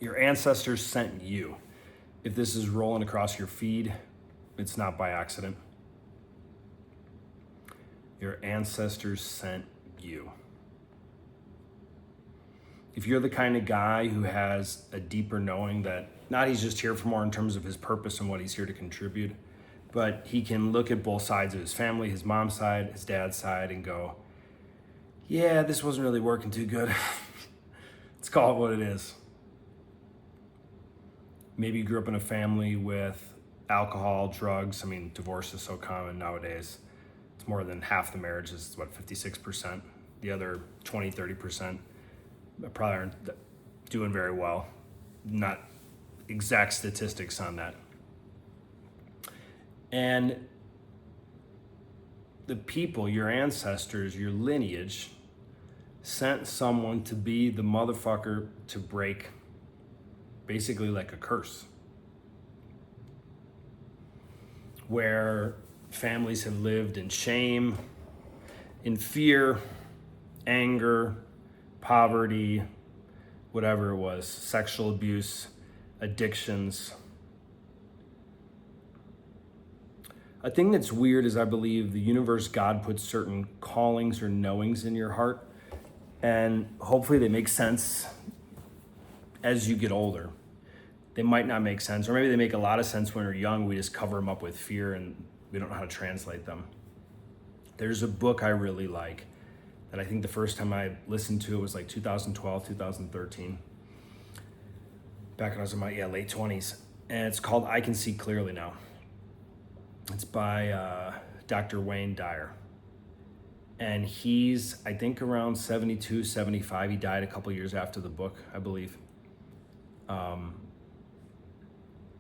Your ancestors sent you. If this is rolling across your feed, it's not by accident. Your ancestors sent you. If you're the kind of guy who has a deeper knowing that not he's just here for more in terms of his purpose and what he's here to contribute, but he can look at both sides of his family, his mom's side, his dad's side, and go, yeah, this wasn't really working too good. Let's call it what it is. Maybe you grew up in a family with alcohol, drugs. I mean, divorce is so common nowadays. It's more than half the marriages, it's what, 56%. The other 20, 30% probably aren't doing very well. Not exact statistics on that. And the people, your ancestors, your lineage, sent someone to be the motherfucker to break basically like a curse. Where families have lived in shame, in fear, anger, poverty, whatever it was, sexual abuse, addictions. A thing that's weird is I believe the universe, God puts certain callings or knowings in your heart, and hopefully they make sense as you get older. They might not make sense, or maybe they make a lot of sense when we're young. We just cover them up with fear and we don't know how to translate them. There's a book I really like that I think the first time I listened to it was like 2012, 2013. Back when I was in my late 20s. And it's called I Can See Clearly Now. It's by Dr. Wayne Dyer. And he's, I think, around 72, 75. He died a couple years after the book, I believe.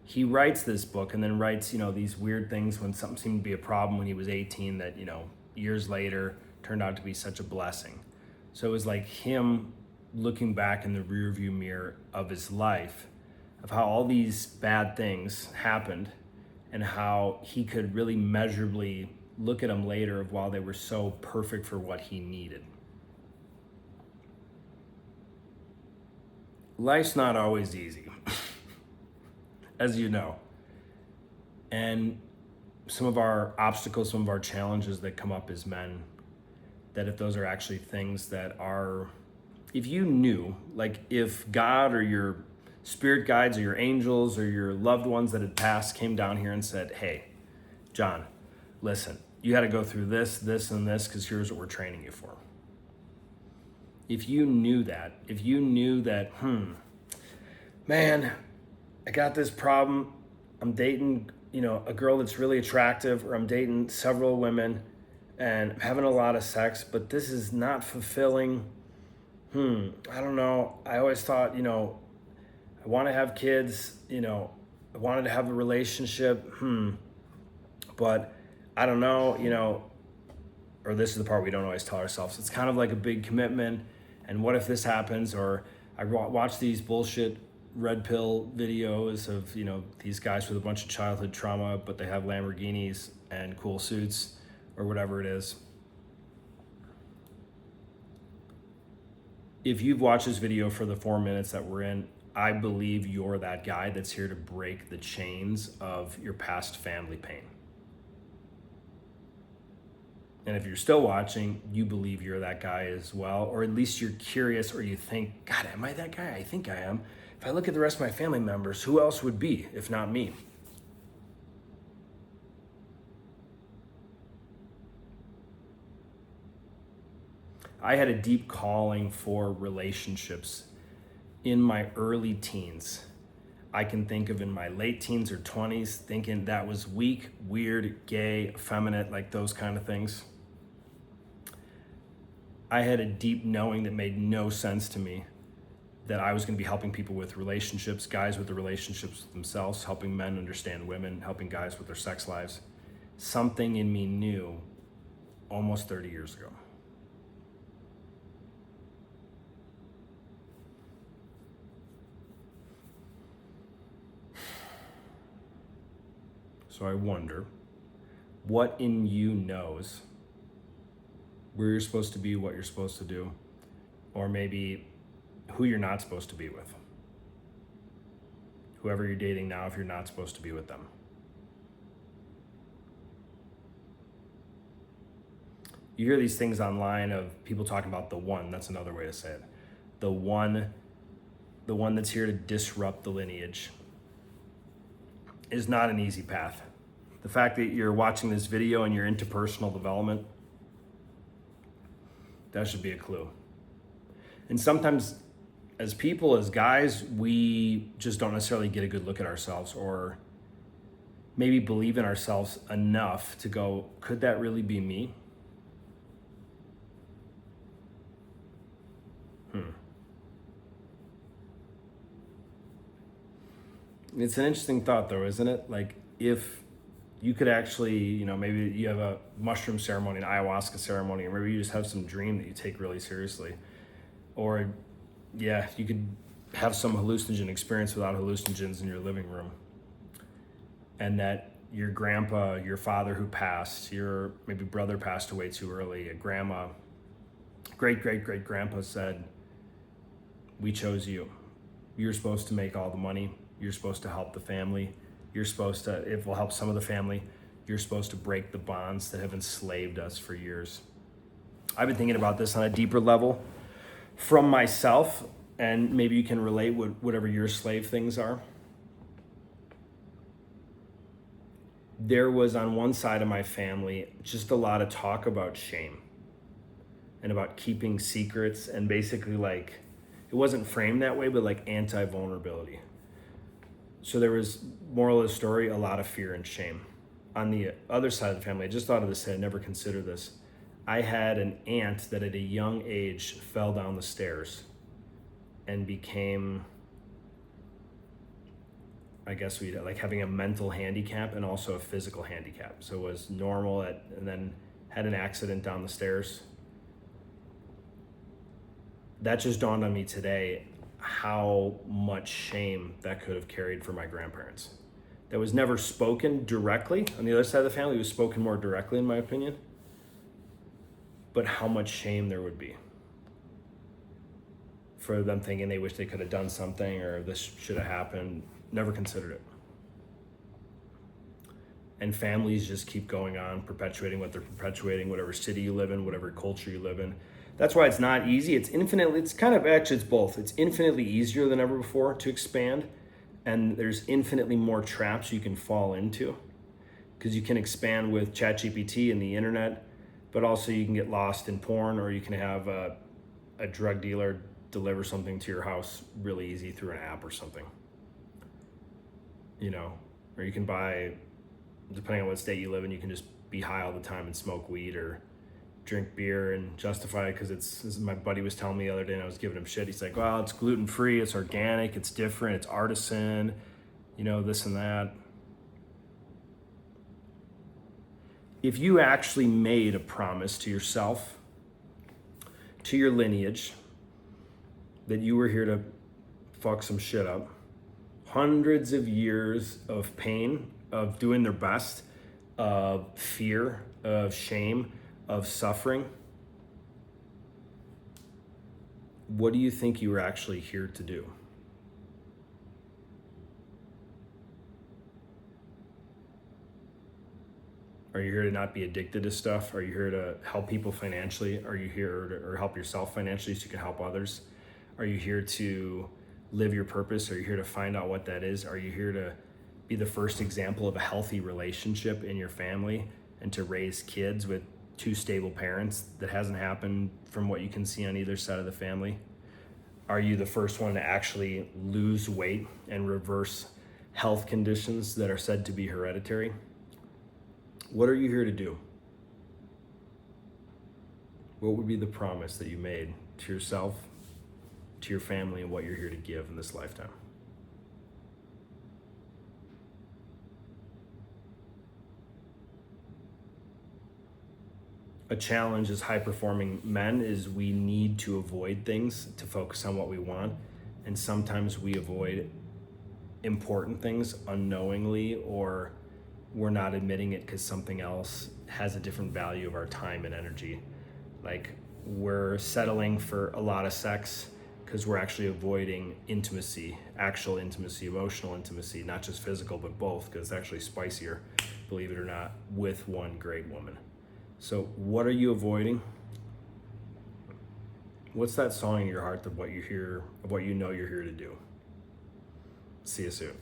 He writes this book and then writes, these weird things when something seemed to be a problem when he was 18 that, years later turned out to be such a blessing. So it was like him looking back in the rearview mirror of his life, of how all these bad things happened and how he could really measurably look at them later of while they were so perfect for what he needed. Life's not always easy, as you know. And some of our obstacles, some of our challenges that come up as men, that if those are actually things that are, if you knew, like if God or your spirit guides or your angels or your loved ones that had passed came down here and said, hey, John, listen, you got to go through this, this, and this because here's what we're training you for. If you knew that, man, I got this problem. I'm dating, a girl that's really attractive, or I'm dating several women and I'm having a lot of sex, but this is not fulfilling. I don't know. I always thought, I want to have kids, I wanted to have a relationship, but I don't know, or this is the part we don't always tell ourselves. It's kind of like a big commitment. And what if this happens? Or I watch these bullshit red pill videos of, these guys with a bunch of childhood trauma, but they have Lamborghinis and cool suits or whatever it is. If you've watched this video for the 4 minutes that we're in, I believe you're that guy that's here to break the chains of your past family pain. And if you're still watching, you believe you're that guy as well, or at least you're curious, or you think, God, am I that guy? I think I am. If I look at the rest of my family members, who else would be, if not me? I had a deep calling for relationships in my early teens. I can think of in my late teens or 20s, thinking that was weak, weird, gay, effeminate, like those kind of things. I had a deep knowing that made no sense to me that I was going to be helping people with relationships, guys with the relationships with themselves, helping men understand women, helping guys with their sex lives. Something in me knew almost 30 years ago. So I wonder, what in you knows where you're supposed to be, what you're supposed to do, or maybe who you're not supposed to be with. whoever you're dating now if you're not supposed to be with them. You hear these things online of people talking about the one. That's another way to say it. The one that's here to disrupt the lineage is not an easy path. The fact that you're watching this video and you're into personal development, that should be a clue. And sometimes as people, as guys, we just don't necessarily get a good look at ourselves, or maybe believe in ourselves enough to go, could that really be me? It's an interesting thought though, isn't it? Like if you could actually, maybe you have a mushroom ceremony, an ayahuasca ceremony, or maybe you just have some dream that you take really seriously. Or you could have some hallucinogen experience without hallucinogens in your living room. And that your grandpa, your father who passed, your maybe brother passed away too early, a grandma, great-great-great-grandpa said, we chose you. You're supposed to make all the money. You're supposed to help the family. You're supposed to, if we'll help some of the family, you're supposed to break the bonds that have enslaved us for years. I've been thinking about this on a deeper level from myself, and maybe you can relate whatever your slave things are. There was on one side of my family just a lot of talk about shame and about keeping secrets, and basically like, it wasn't framed that way, but like anti-vulnerability. So there was, moral of the story, a lot of fear and shame. On the other side of the family, I just thought of this, I never considered this. I had an aunt that at a young age fell down the stairs and became, I guess like having a mental handicap and also a physical handicap. So was normal and then had an accident down the stairs. That just dawned on me today, how much shame that could have carried for my grandparents. That was never spoken directly. On the other side of the family, it was spoken more directly, in my opinion. But how much shame there would be for them thinking they wish they could have done something, or this should have happened. Never considered it. And families just keep going on, perpetuating what they're perpetuating, whatever city you live in, whatever culture you live in. That's why it's not easy. It's both. It's infinitely easier than ever before to expand, and there's infinitely more traps you can fall into, because you can expand with ChatGPT and the internet, but also you can get lost in porn, or you can have a drug dealer deliver something to your house really easy through an app or something. Or you can buy, depending on what state you live in, you can just be high all the time and smoke weed or drink beer and justify it, because this my buddy was telling me the other day, and I was giving him shit. He's like, well, it's gluten-free, it's organic, it's different, it's artisan, this and that. If you actually made a promise to yourself, to your lineage, that you were here to fuck some shit up, hundreds of years of pain, of doing their best, of fear, of shame, of suffering, what do you think you were actually here to do? Are you here to not be addicted to stuff? Are you here to help people financially? Are you here to help yourself financially so you can help others? Are you here to live your purpose? Are you here to find out what that is? Are you here to be the first example of a healthy relationship in your family and to raise kids with two stable parents? That hasn't happened from what you can see on either side of the family. Are you the first one to actually lose weight and reverse health conditions that are said to be hereditary? What are you here to do? What would be the promise that you made to yourself, to your family, and what you're here to give in this lifetime? A challenge as high-performing men is we need to avoid things to focus on what we want, and sometimes we avoid important things unknowingly, or we're not admitting it because something else has a different value of our time and energy. Like, we're settling for a lot of sex because we're actually avoiding intimacy, actual intimacy, emotional intimacy, not just physical, but both, because it's actually spicier, believe it or not, with one great woman. So what are you avoiding? What's that song in your heart of what you hear, of what you know you're here to do? See you soon.